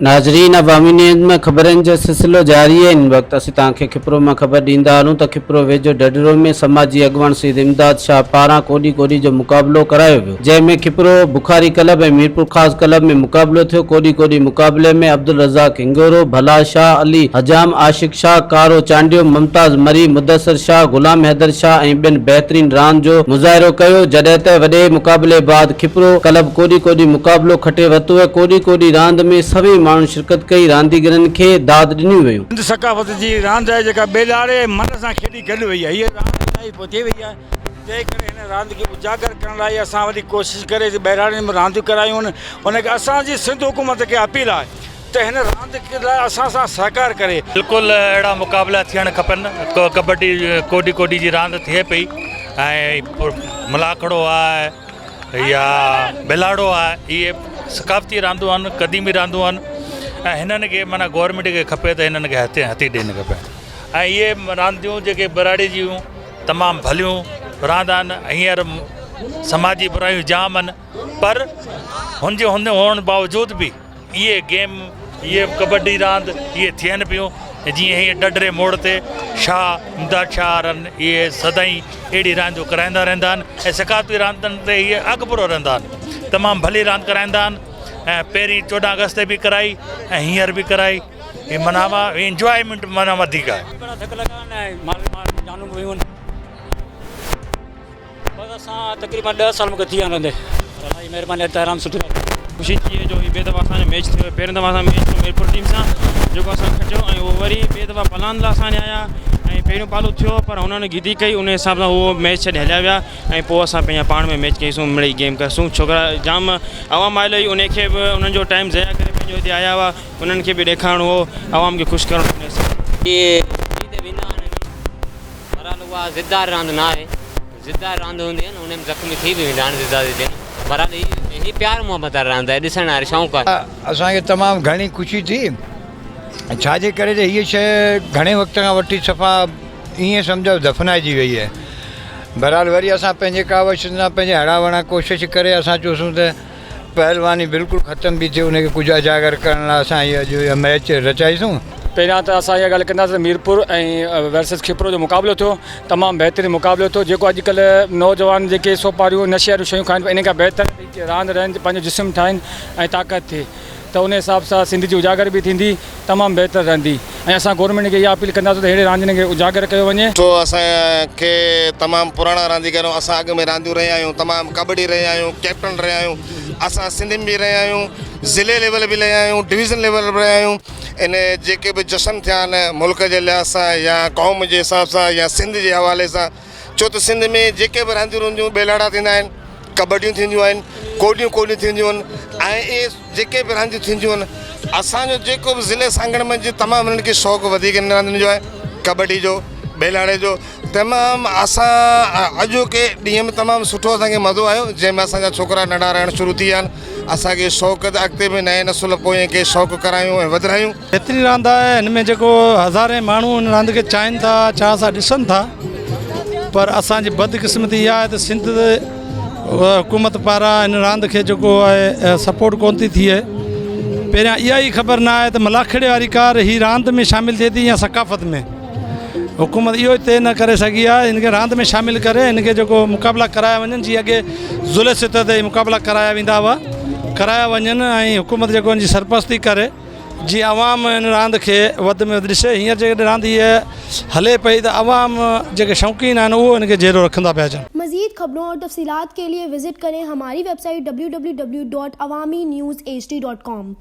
नाज़रीन, अवामी न्यूज़ में ख़बरनि जो सिलसिलो जारी है। इन वक्त असीं तव्हांखे खिपरो में ख़बर ॾींदा हलूं त खिपरो वेझो डडरो में समाजी अॻवान सईद इमदाद शाह पारां कोडी कोडी जो मुक़ाबलो करायो वियो, जंहिंमें खिपरो बुखारी क्लब ऐं मीरपुर ख़ास क्लब में मुक़ाबलो थियो। कोडी कोडी मुक़ाबले में अब्दुल रज़ाक हिंगोरो, भला शाह, अली हजाम, आशिक शाह, कारो चांडियो, मुमताज़ मरी, मुदस्सर शाह, गुलाम हैदर शाह ऐं ॿियनि बहितरीन रांदि जो मुज़ाहिरो कयो। जॾहिं त वॾे मुक़ाबले बाद खिपरो क्लब कोडी कोडी मुक़ाबलो खटे वरितो आहे। कोडी कोडी रांदि में सभई माण्हू शिरकत कई। रांदीगरनि खे दाद ॾिनियूं वयूं। सिंध सकाफ़त जी रांदि आहे जेका बेलाड़े मन सां खेॾी गॾु वई आहे। हीअ रांदि इलाही पहुची वई आहे, तंहिं करे हिन रांदि खे उजागर करण लाइ असां वरी कोशिशि करे बेलाड़े में रांदियूं करायूं आहिनि। उनखे असांजी सिंध हुकूमत खे अपील आहे त हिन रांदि लाइ असां सां सहकार करे। बिल्कुलु अहिड़ा मुक़ाबला थियणु खपनि। कबड्डी कोडी कोडी जी रांदि थिए पई ऐं मलाखड़ो आहे या बेलाड़ो आहे, इहे सकाफ़ती रांदूं आहिनि, क़दीमी रांदूं आहिनि ऐं हिननि खे माना गवर्नमेंट खे खपे त हिननि खे हथी ॾियणु खपे। ऐं इहे रांदियूं जेके बराड़ी जूं तमामु भलियूं रांदि आहिनि। हींअर समाजी बुरायूं जाम आहिनि, पर हुन हुअण बावजूदि बि इहे गेम, इहे कबड्डी रांदि इहे थियनि पियूं। जीअं हीअं डडरे मोड़ ते शाह इमदाद शाह आहिनि, इहे सदाईं अहिड़ी रांदियूं कराईंदा रहंदा आहिनि ऐं सकाफ़ती रांदियुनि ते इहे अॻिपूरो रहंदा आहिनि। तमामु भली रांदि कराईंदा आहिनि ऐं पहिरीं 14 अगस्त ते बि कराई ऐं हींअर बि कराई। ही माना इंजॉयमेंट माना वधीक आहे। असां तक़रीबन 10 साल मूंखे थी विया रहंदे। इलाही महिरबानी, तहराम सुठी ख़ुशी थी जो ॿिए दफ़ा असांजो मैच थियो। पहिरियों दफ़ा असां मैच थियो मीरपुर टीम सां, जेको असां खटियो ऐं उहो वरी ॿिए दफ़ा पलान लाइ असां आया ऐं पहिरियों पालो थियो, पर हुननि गिदी कई। उन हिसाब सां उहो मैच छॾे हलिया विया ऐं पोइ असां पंहिंजा पाण में मैच कईसूं, मिड़ई गेम कयोसीं। छोकिरा जाम आवाम आयल हुई, उनखे बि उन्हनि जो टाइम ज़ाया करे पंहिंजो हिते आया हुआ। उन्हनि खे बि ॾेखारिणो हो, आवाम खे ख़ुशि करणो। उहा ज़िद्दार रांदि न आहे, ज़िद्दार रांदि हूंदी आहे न, उन में ज़ख़्मी थी बि वेंदा आहिनि ज़िद्दार ते। बराबरि ही प्यार मोहबत वारी रांदि आहे, ॾिसण वारी शौक़ु आहे। असांखे तमामु घणी ख़ुशी थी, छाजे करे त हीअ शइ घणे वक़्त खां वठी सफ़ा ईअं सम्झो दफ़नाइजी वई आहे। बहरहाल वरी असां पंहिंजे कावश सां पंहिंजे हड़ावड़ा कोशिशि करे असां चयोसीं त पहलवानी बिल्कुलु ख़तम बि थिए, उनखे कुझु उजागर करण लाइ असां इहा मैच रचाईसूं। पहिरियां त असां इहा ॻाल्हि कंदासीं, मीरपुर ऐं वर्सिस खिपरो जो मुक़ाबिलो थियो, तमामु बहितरीनु मुक़ाबिलो थियो। जेको अॼुकल्ह नौजवान जेके सोपारियूं नशे वारियूं शयूं खाइनि, इन खां बहितर रांदि रहनि, पंहिंजो जिस्म ठाहिनि ऐं ताक़त थिए, त उन हिसाब सां सिंध जी उजागर बि थींदी, तमामु बहितर रहंदी। ऐं असां गवर्नमेंट खे इहा अपील कंदासीं त अहिड़े रांदियुनि खे उजागर कयो वञे। तो असांखे तमामु पुराणा रांदीगर, असां अॻु में रांदियूं रहिया आहियूं, तमामु कबड्डी रहिया आहियूं, कैप्टन रहिया आहियूं, असां सिंध में बि रहिया आहियूं, ज़िले लेवल बि रहिया आहियूं, डिवीज़न लेवल बि रहिया आहियूं। इन जेके बि जश्न थिया आहिनि मुल्क जे लिहाज़ सां या क़ौम जे हिसाब सां या सिंध जे हवाले सां, छो त सिंध में जेके बि रांदियूं हूंदियूं, बेलाड़ा थींदा आहिनि, कबड्डियूं थींदियूं आहिनि, कोडियूं थींदियूं आहिनि ऐं इहे जेके बि रांदियूं थींदियूं आहिनि, असांजो जेको बि ज़िले सांगण में तमामु हिननि खे शौक़ु वधीक इन रांदियुनि जो आहे, कबड्डी जो, बेलाड़े जो। तमामु असां अॼोके ॾींहं में तमामु सुठो असांखे मज़ो आयो, जंहिंमें असांजा छोकिरा नंढा रहणु शुरू थी विया आहिनि। असांखे शौक़ु त अॻिते बि नए नसुल पोइ खे शौक़ु करायूं ऐं वधायूं। बहितरीनु रांदि आहे। हिन में जेको हज़ारे माण्हू हिन रांदि खे चाहिनि था, चाह सां ॾिसनि था, पर असांजी बदकिस्मती इहा आहे त सिंध हुकूमत पारां हिन रांदि खे जेको आहे सपोर्ट कोन थी थिए। पहिरियां इहा ई ख़बर न आहे त मलाखड़े वारी कार ही रांदि में शामिलु थिए थी या सकाफ़त में। हुकूमत इहो तय न करे सघी आहे हिनखे रांदि में शामिलु करे हिनखे जेको मुक़ाबिला कराया वञनि, जीअं अॻे ज़ुले सतह ते मुक़ाबिला कराया वेंदा हुआ, कराया वञनि ऐं हुकूमत जेको हिनजी सरपरस्ती करे, जीअं आवाम हिन रांदि खे वधि में वधि ॾिसे। हींअर जेकॾहिं रांदि हीअ हले पई त आवाम जेके शौक़ीन आहिनि उहो हिनखे जेरो रखंदा पिया अचनि। मज़ीद खबरों और तफसीलात के लिए विजिट करें हमारी वेबसाइट www.awamiNewsHD.com।